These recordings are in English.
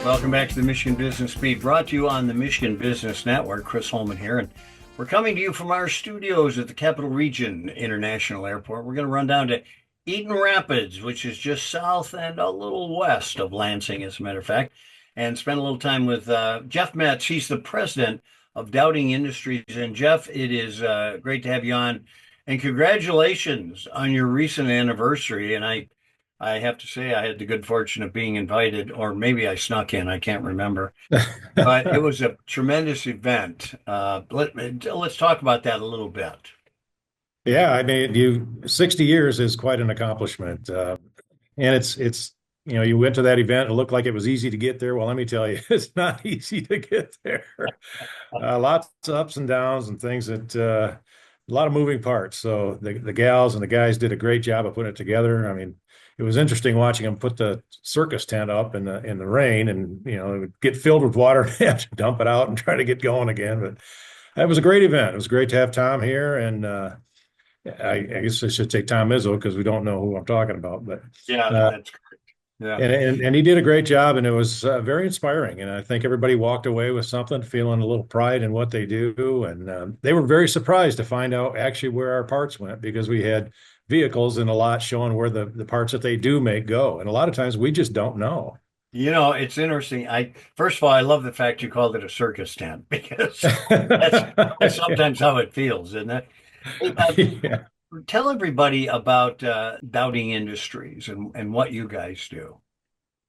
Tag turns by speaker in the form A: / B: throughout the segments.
A: Welcome back to the Michigan Business Beat, brought to you on the Michigan Business Network. Chris Holman here, and we're coming to you from our studios at the Capital Region International Airport. We're going to run down to Eaton Rapids, which is just south and a little west of Lansing, as a matter of fact, and spend a little time with Jeff Metz. He's the president of Dowding Industries. And Jeff, it is great to have you on, and congratulations on your recent anniversary. And I have to say, I had the good fortune of being invited, or maybe I snuck in, I can't remember. But it was a tremendous event. Let's talk about that a little bit.
B: Yeah, I mean, 60 years is quite an accomplishment. And you went to that event, it looked like it was easy to get there. Well, let me tell you, it's not easy to get there. Lots of ups and downs and things a lot of moving parts. So the gals and the guys did a great job of putting it together. I mean, it was interesting watching them put the circus tent up in the rain, and it would get filled with water and have to dump it out and try to get going again. But it was a great event. It was great to have Tom here, and I guess I should say Tom Izzo because we don't know who I'm talking about. But
A: Yeah, that's great. Yeah.
B: and he did a great job, and it was very inspiring. And I think everybody walked away with something, feeling a little pride in what they do. And they were very surprised to find out actually where our parts went, because we had vehicles in a lot showing where the parts that they do make go. And a lot of times we just don't know.
A: It's interesting. First of all, I love the fact you called it a circus tent, because that's sometimes how it feels, isn't it?
B: Yeah.
A: Tell everybody about Dowding Industries and what you guys do.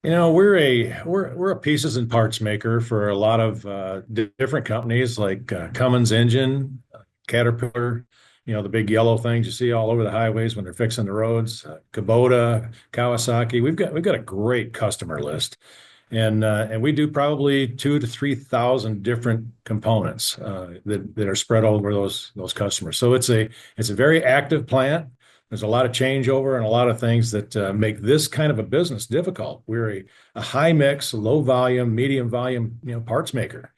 B: We're a pieces and parts maker for a lot of different companies like Cummins Engine, Caterpillar, the big yellow things you see all over the highways when they're fixing the roads, Kubota, Kawasaki. We've got a great customer list, and we do probably 2,000 to 3,000 different components that are spread all over those customers. So it's a very active plant. There's a lot of changeover and a lot of things that make this kind of a business difficult. We're a high mix, low volume, medium volume, parts maker.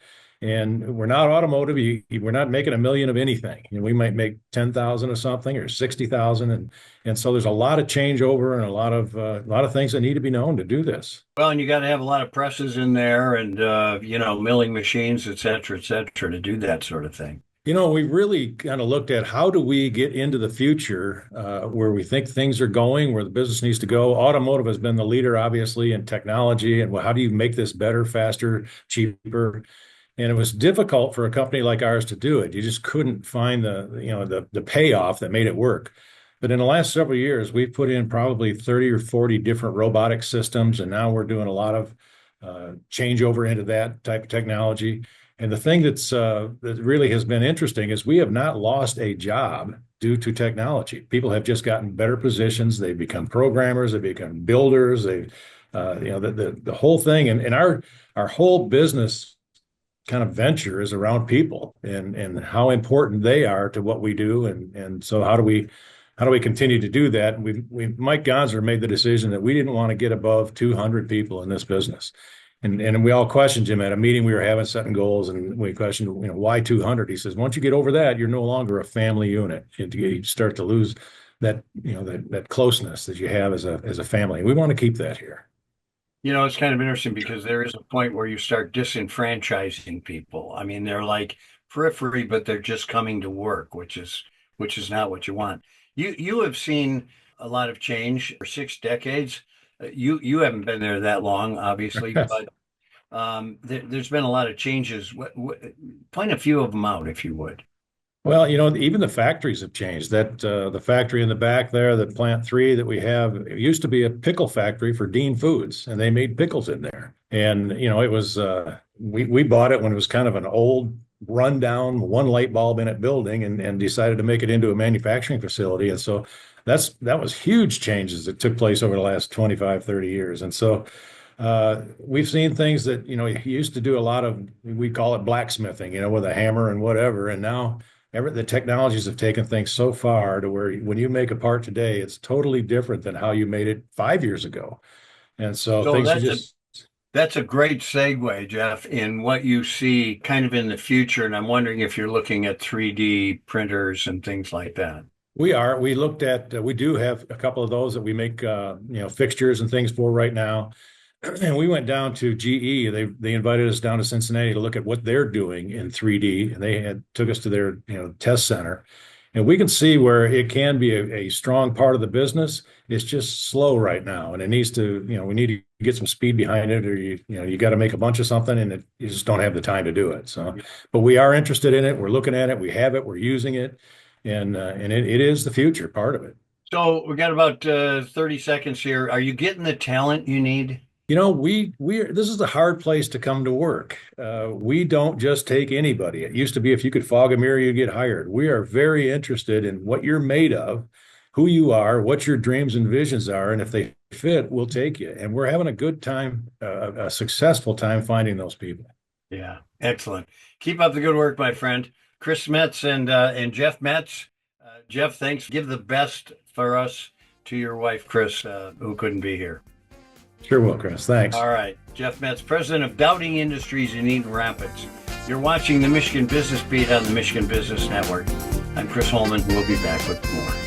B: And we're not automotive. We're not making a million of anything. We might make 10,000 of something or 60,000, and so there's a lot of changeover and a lot of things that need to be known to do this.
A: Well, and you got to have a lot of presses in there, and milling machines, et cetera, to do that sort of thing.
B: We really kind of looked at how do we get into the future where we think things are going, where the business needs to go. Automotive has been the leader, obviously, in technology, and how do you make this better, faster, cheaper? And it was difficult for a company like ours to do it. You just couldn't find the payoff that made it work. But in the last several years, we've put in probably 30 or 40 different robotic systems, and now we're doing a lot of changeover into that type of technology. And the thing that really has been interesting is we have not lost a job due to technology. People have just gotten better positions. They've become programmers. They've become builders. The whole thing, and our whole business kind of venture is around people and how important they are to what we do. And so how do we continue to do that? And Mike Gonzer made the decision that we didn't want to get above 200 people in this business. And we all questioned him at a meeting we were having, setting goals, and we questioned, why 200? He says, once you get over that, you're no longer a family unit. You start to lose that, that closeness that you have as a family. We want to keep that here.
A: It's kind of interesting because there is a point where you start disenfranchising people. I mean, they're like periphery, but they're just coming to work, which is not what you want. You have seen a lot of change for 6 decades. You haven't been there that long, obviously, but there's been a lot of changes. Point a few of them out, if you would.
B: Well, even the factories have changed. That the factory in the back there, the plant 3 that we have, it used to be a pickle factory for Dean Foods, and they made pickles in there. And it was we bought it when it was kind of an old, rundown, one light bulb in it building, and decided to make it into a manufacturing facility. And so that was huge changes that took place over the last 25, 30 years. And so we've seen things that he used to do a lot of, we call it blacksmithing, with a hammer and whatever, and now the technologies have taken things so far to where when you make a part today, it's totally different than how you made it 5 years ago. And so things are just.
A: That's a great segue, Jeff, in what you see kind of in the future. And I'm wondering if you're looking at 3D printers and things like that.
B: We are. We do have a couple of those that we make, fixtures and things for right now. And we went down to GE. They invited us down to Cincinnati to look at what they're doing in 3D, and they had took us to their test center, and we can see where it can be a strong part of the business. It's just slow right now, and it needs to we need to get some speed behind it, or you got to make a bunch of something, and you just don't have the time to do it. So, but we are interested in it. We're looking at it. We have it. We're using it, and it is the future part of it.
A: So we got about 30 seconds here. Are you getting the talent you need?
B: We this is a hard place to come to work. We don't just take anybody. It used to be if you could fog a mirror, you get hired. We are very interested in what you're made of, who you are, what your dreams and visions are, and if they fit, we'll take you. And we're having a good time, a successful time finding those people.
A: Yeah, excellent. Keep up the good work, my friend. Chris Metz and Jeff Metz. Jeff, thanks. Give the best for us to your wife, Chris, who couldn't be here.
B: Sure will, Chris. Thanks.
A: All right. Jeff Metz, president of Dowding Industries in Eaton Rapids. You're watching the Michigan Business Beat on the Michigan Business Network. I'm Chris Holman. We'll be back with more.